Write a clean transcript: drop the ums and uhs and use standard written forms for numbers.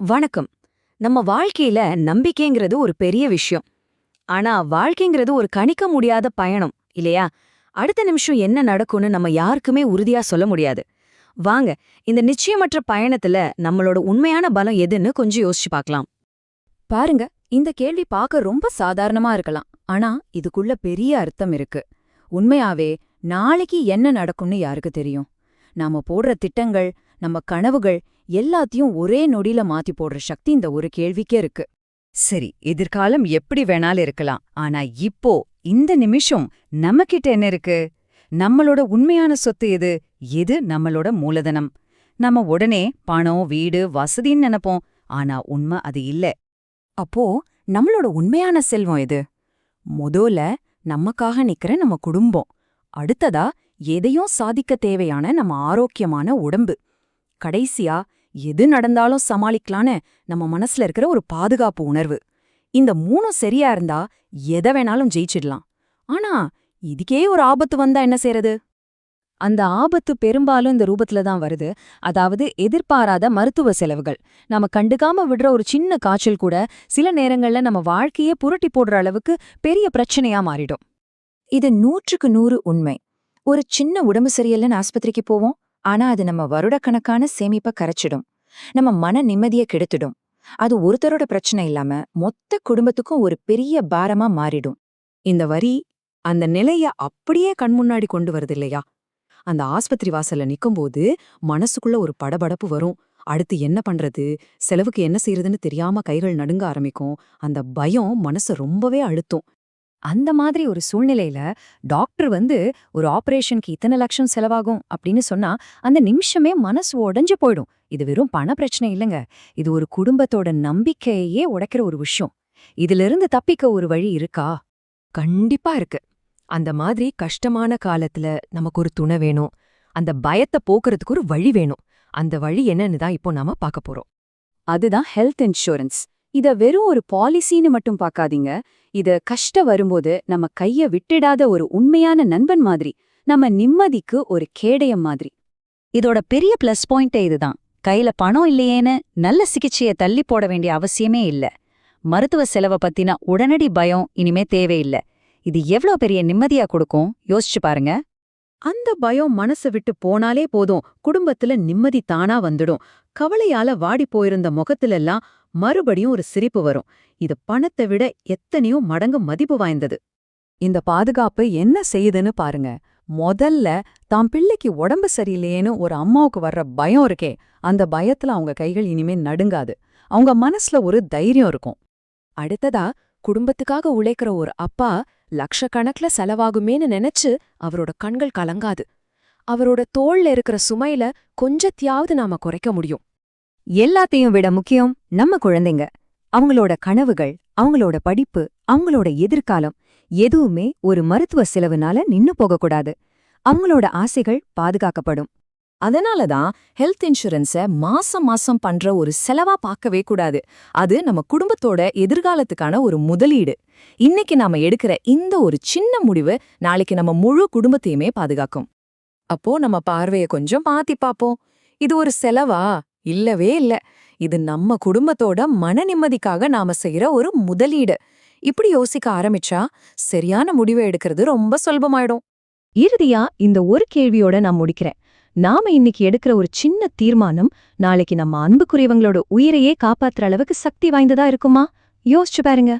வணக்கம். நம்ம வாழ்க்கையில நம்பிக்கைங்கிறது ஒரு பெரிய விஷயம். ஆனா வாழ்க்கைங்கிறது ஒரு கணிக்க முடியாத பயணம் இல்லையா? அடுத்த நிமிஷம் என்ன நடக்கும்னு நம்ம யாருக்குமே உறுதியா சொல்ல முடியாது. வாங்க, இந்த நிச்சயமற்ற பயணத்துல நம்மளோட உண்மையான பலம் எதுன்னு கொஞ்சம் யோசிச்சு பார்க்கலாம். பாருங்க, இந்த கேள்வி பார்க்க ரொம்ப சாதாரணமா இருக்கலாம். ஆனா இதுக்குள்ள பெரிய அர்த்தம் இருக்கு. உண்மையாவே நாளைக்கு என்ன நடக்கும்னு யாருக்கு தெரியும்? நாம போடுற திட்டங்கள், நம்ம கனவுகள் எல்லாத்தையும் ஒரே நொடியில மாத்தி போடுற சக்தி இந்த ஒரு கேள்விக்கே இருக்கு. சரி, எதிர்காலம் எப்படி வேணாலும் இருக்கலாம். ஆனா இப்போ இந்த நிமிஷம் நம்மகிட்ட என்ன இருக்கு? நம்மளோட உண்மையான சொத்து எது? எது நம்மளோட மூலதனம்? நம்ம உடனே பணம், வீடு, வசதின்னு நினைப்போம். ஆனா உண்மை அது இல்ல. அப்போ நம்மளோட உண்மையான செல்வம் எது? முதல்ல நமக்காக நிக்கிற நம்ம குடும்பம். அடுத்ததா எதையும் சாதிக்க தேவையான நம்ம ஆரோக்கியமான உடம்பு. கடைசியா எது நடந்தாலும் சமாளிக்கலான்னு நம்ம மனசுல இருக்கிற ஒரு பாதுகாப்பு உணர்வு. இந்த மூணும் சரியா இருந்தா எதை வேணாலும் ஜெயிச்சிடலாம். ஆனா இதுக்கே ஒரு ஆபத்து வந்தா என்ன செய்யறது? அந்த ஆபத்து பெரும்பாலும் இந்த ரூபத்துல தான் வருது. அதாவது எதிர்பாராத மருத்துவ செலவுகள். நாம கண்டுக்காம விடுற ஒரு சின்ன காய்ச்சல் கூட சில நேரங்கள்ல நம்ம வாழ்க்கையே புரட்டி போடுற அளவுக்கு பெரிய பிரச்சனையா மாறிடும். இது 100க்கு 100 உண்மை. ஒரு சின்ன உடம்பு சரியில்லைன்னு ஆஸ்பத்திரிக்கு போவோம். ஆனா அது நம்ம வருடக்கணக்கான சேமிப்பை கரைச்சிடும். நம்ம மன நிம்மதியை கெடுத்துடும். அது ஒருத்தரோட பிரச்சனை இல்லாம மொத்த குடும்பத்துக்கும் ஒரு பெரிய பாரமா மாறிடும். இந்த வரி அந்த நிலைய அப்படியே கண்முன்னாடி கொண்டு வருது இல்லையா? அந்த ஆஸ்பத்திரி வாசல்ல நிக்கும்போது மனசுக்குள்ள ஒரு படபடப்பு வரும். அடுத்து என்ன பண்றது, செலவுக்கு என்ன செய்யறதுன்னு தெரியாம கைகள் நடுங்க ஆரம்பிக்கும். அந்த பயம் மனச ரொம்பவே அழுத்தும். அந்த மாதிரி ஒரு சூழ்நிலையில டாக்டர் ஒரு ஆபரேஷனுக்கு இத்தனை லட்சம் செலவாகும் அப்படின்னு சொன்னா அந்த நிமிஷமே மனசு உடைஞ்சு போயிடும். இது வெறும் பண பிரச்சனை இல்லைங்க. இது ஒரு குடும்பத்தோட நம்பிக்கையே உடைக்கிற ஒரு விஷயம். இதிலிருந்து தப்பிக்க ஒரு வழி இருக்கா? கண்டிப்பா இருக்கு. அந்த மாதிரி கஷ்டமான காலத்துல நமக்கு ஒரு துணை வேணும். அந்த பயத்தை போக்குறதுக்கு ஒரு வழி வேணும். அந்த வழி என்னன்னு தான் இப்போ நாம பார்க்க போறோம். அதுதான் ஹெல்த் இன்சூரன்ஸ். இத வெறும் ஒரு பாலிசின்னு மட்டும் பார்க்காதீங்க. இத கஷ்டம் வரும்போது நம்ம கைய விட்டுடாத ஒரு உண்மையான நண்பன் மாதிரி, நம்ம நிம்மதிக்கு ஒரு கேடயம் மாதிரி. இதோட பெரிய பிளஸ் பாயிண்டே இதுதான். கையில பணம் இல்லையேன்னு நல்ல சிகிச்சைய தள்ளி போட வேண்டிய அவசியமே இல்ல. மருத்துவ செலவை பத்தின உடனடி பயம் இனிமே தேவையில்ல. இது எவ்ளோ பெரிய நிம்மதியா கொடுக்கும் யோசிச்சு பாருங்க. அந்த பயம் மனசு விட்டு போனாலே போதும், குடும்பத்துல நிம்மதி தானா வந்துடும். கவலையால வாடி போயிருந்த முகத்திலெல்லாம் மறுபடியும் ஒரு சிரிப்பு வரும். இது பணத்தை விட எத்தனையோ மடங்கு மதிப்பு வாய்ந்தது. இந்த பாதுகாப்பு என்ன செய்யுதுன்னு பாருங்க. முதல்ல தாம் பிள்ளைக்கு உடம்பு சரியில்லையேன்னு ஒரு அம்மாவுக்கு வர்ற பயம் இருக்கே, அந்த பயத்துல அவங்க கைகள் இனிமே நடுங்காது. அவங்க மனசுல ஒரு தைரியம் இருக்கும். அடுத்ததா, குடும்பத்துக்காக உழைக்கிற ஒரு அப்பா லட்சக்கணக்குல செலவாகுமேன்னு நினைச்சு அவரோட கண்கள் கலங்காது. அவரோட தோள்ல இருக்கிற சுமையில கொஞ்சத்தையாவது நாம குறைக்க முடியும். எல்லாத்தையும் விட முக்கியம் நம்ம குழந்தைங்க. அவங்களோட கனவுகள், அவங்களோட படிப்பு, அவங்களோட எதிர்காலம் எதுவுமே ஒரு மருத்துவ செலவுனால நின்னு போகக்கூடாது. அவங்களோட ஆசைகள் பாதுகாக்கப்படும். அதனாலதான் ஹெல்த் இன்சூரன்ஸ மாசம் மாசம் பண்ற ஒரு செலவா பார்க்கவே கூடாது. அது நம்ம குடும்பத்தோட எதிர்காலத்துக்கான ஒரு முதலீடு. இன்னைக்கு நாம எடுக்கிற இந்த ஒரு சின்ன முடிவு நாளைக்கு நம்ம முழு குடும்பத்தையுமே பாதுகாக்கும். அப்போ நம்ம பார்வைய கொஞ்சம் மாத்தி பாப்போம். இது ஒரு செலவா? இல்லவே இல்ல. இது நம்ம குடும்பத்தோட மன நிம்மதிக்காக நாம செய்யற ஒரு முதலீடு. இப்படி யோசிக்க ஆரம்பிச்சா சரியான முடிவை எடுக்கிறது ரொம்ப சுலபமாயிடும். இறுதியா இந்த ஒரு கேள்வியோட நான் முடிக்கிறேன். நாம இன்னைக்கு எடுக்கிற ஒரு சின்ன தீர்மானம் நாளைக்கு நம்ம அன்புக்குரியவங்களோட உயிரையே காப்பாத்துற அளவுக்கு சக்தி வாய்ந்ததா இருக்குமா? யோசிச்சு பாருங்க.